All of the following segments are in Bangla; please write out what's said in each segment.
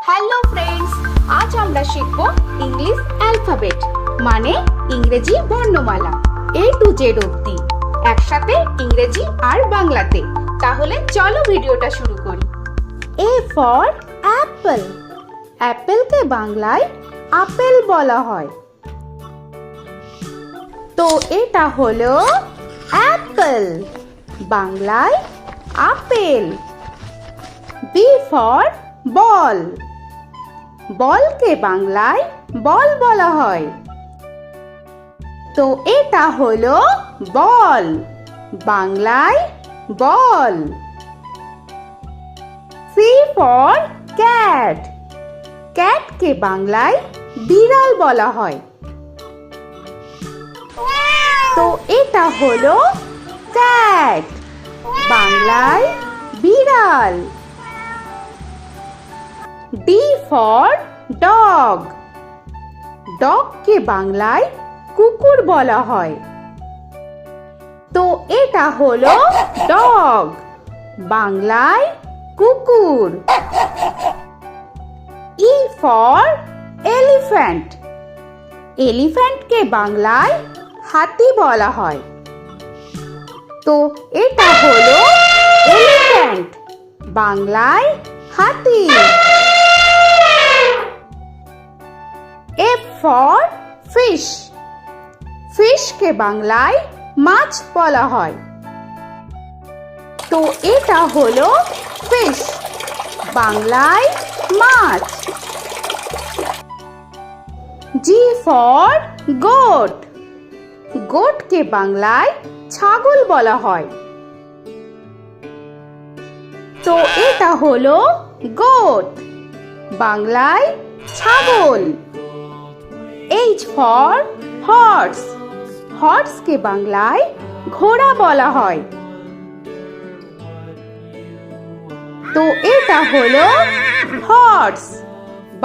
হ্যালো ফ্রেন্ডস, আজ আমরা শিখব ইংলিশ অ্যালফাবেট মানে ইংরেজি বর্ণমালা A to Z অবধি একসাথে ইংরেজি আর বাংলাতে। তাহলে চলো ভিডিওটা শুরু করি। A for apple, অ্যাপেলকে বাংলায় আপেল বলা হয়। তো এটা হলো অ্যাপেল, বাংলায় আপেল। B for ball, বলকে বাংলায় বল বলা হয়। তো এটা হলো বল, বাংলায় বল। C for cat, ক্যাটকে বাংলায় বিড়াল বলা হয়। তো এটা হলো ক্যাট, বাংলায় বিড়াল। D for dog, ডগকে বাংলায় কুকুর বলা হয়। তো এটা হলো ডগ, বাংলায় কুকুর। E for elephant, এলিফ্যান্টকে বাংলায় হাতি বলা হয়। তো এটা হলো এলিফ্যান্ট, বাংলায় হাতি। F for fish, ফিশকে বাংলায় মাছ বলা হয়। তো এটা হলো ফিশ, বাংলায় মাছ। G for goat, গোটকে বাংলায় ছাগল বলা হয়। তো এটা হলো গোট, বাংলায় ছাগল। H for horse, হর্সকে বাংলায় ঘোড়া বলা হয়। তো এটা হলো হর্স,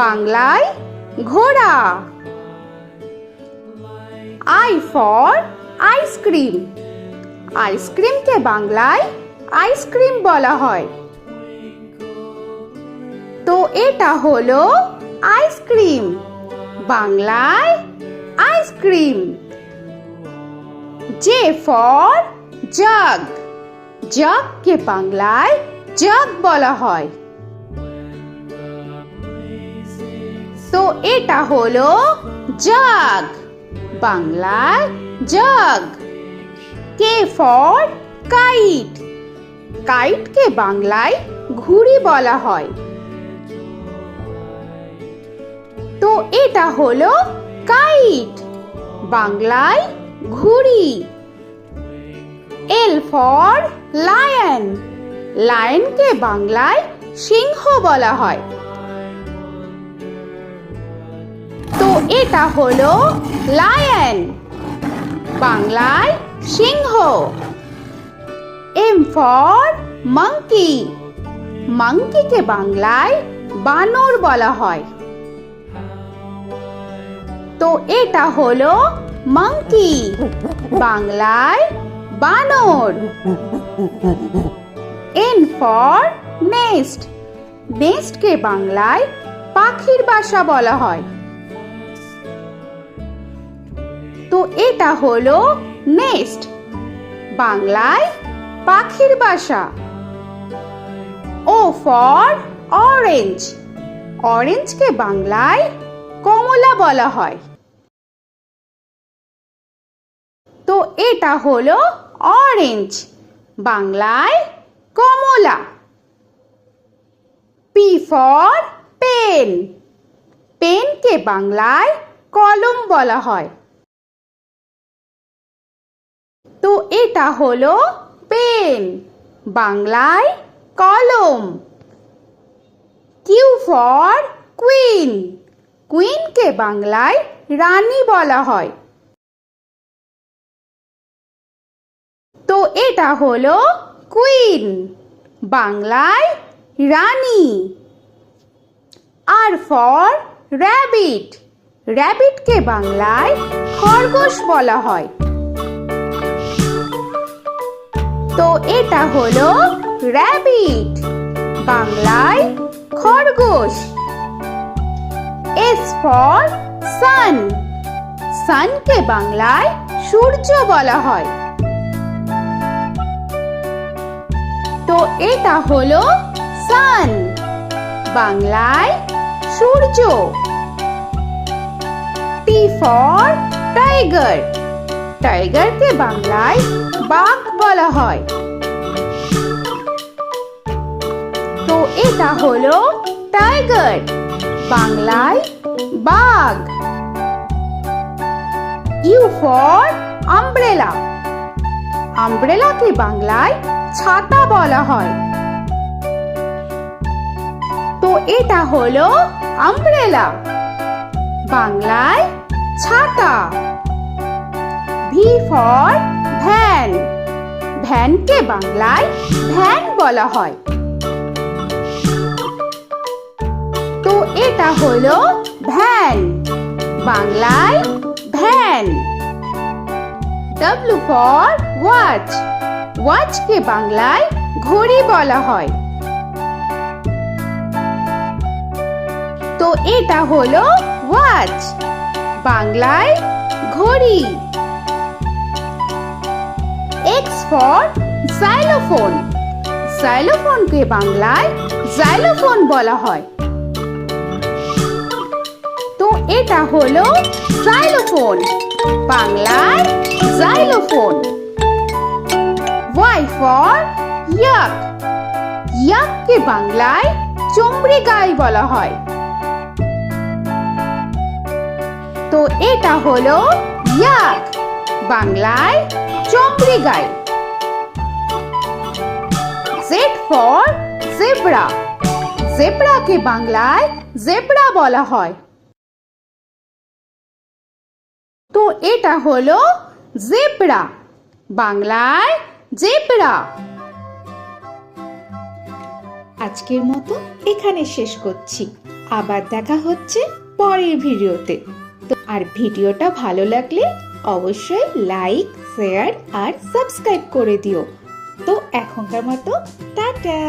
বাংলায় ঘোড়া। I for আইসক্রিম, আইসক্রিমকে বাংলায় আইসক্রিম বলা হয়। তো এটা হলো আইসক্রিম, বাংলায় আইসক্রিম। J for jug, জগকে বাংলায় জগ বলা হয়। তো এটা হলো জগ, বাংলায় জগ। K for kite, কাইটকে বাংলায় ঘুড়ি বলা হয়। তো এটা হলো কাইট, বাংলায় ঘুড়ি। L for lion, লায়নকে বাংলায় সিংহ বলা হয়। তো এটা হলো লায়ন, বাংলায় সিংহ। M for monkey, মাংকিকে বাংলায় বানর বলা হয়। তো এটা হলো মাংকি, বাংলায় বানর। N for nest, নেস্টকে বাংলায় পাখির বাসা বলা হয়। তো এটা হলো নেস্ট, বাংলায় পাখির বাসা। O for orange, অরেঞ্জকে বাংলায় কমলা বলা হয়। তো এটা হলো অরেঞ্জ, বাংলায় কমলা। P for পেন, পেনকে বাংলায় কলম বলা হয়। তো এটা হলো পেন, বাংলায় কলম। Q for কুইন, কুইনকে বাংলায় রানী বলা হয়। তো এটা হলো কুইন, বাংলায় রানী। R for rabbit, র‍্যাবিটকে বাংলায় খরগোশ বলা হয়। তো এটা হলো র‍্যাবিট, বাংলায় খরগোশ। S for sun. সানকে বাংলায় সূর্য বলা হয়। তো এটা হলো সান, বাংলায় সূর্য। T for tiger. টাইগারকে বাংলায় বাঘ বলা হয়। তো এটা হলো টাইগার, বাংলায় বাঘ। U for umbrella. আমব্রেলাকে বাংলায় ছাতা বলা হয়। তো এটা হলো আমব্রেলা, বাংলায় ছাতা। V for van. ভ্যানকে বাংলায় ভ্যান বলা হয়। তো এটা হলো ভ্যান, বাংলায় ভ্যান। W for watch. ওয়াচকে বাংলায় ঘড়ি বলা হয়। তো এটা হলো ওয়াচ, বাংলায় ঘড়ি। X for xylophone. xylophone-কে বাংলায় জাইলোফোন বলা হয়। তো এটা হলো জাইলোফোন, বাংলায় জাইলোফোন। Y for yak. ইয়াককে বাংলায় চমড়ি গাই বলা হয়। তো এটা হলো ইয়াক, বাংলায় চমড়ি গাই। Z for zebra. জেব্রাকে বাংলায় জেব্রা বলা হয়। তো এটা হলো জেব্রা, বাংলায় জেব্রা। আজকের মতো এখানে শেষ করছি। আবার দেখা হচ্ছে পরের ভিডিওতে। তো আর ভিডিওটা ভালো লাগলে অবশ্যই লাইক, শেয়ার আর সাবস্ক্রাইব করে দিও। তো এখনকার মতো টাটা।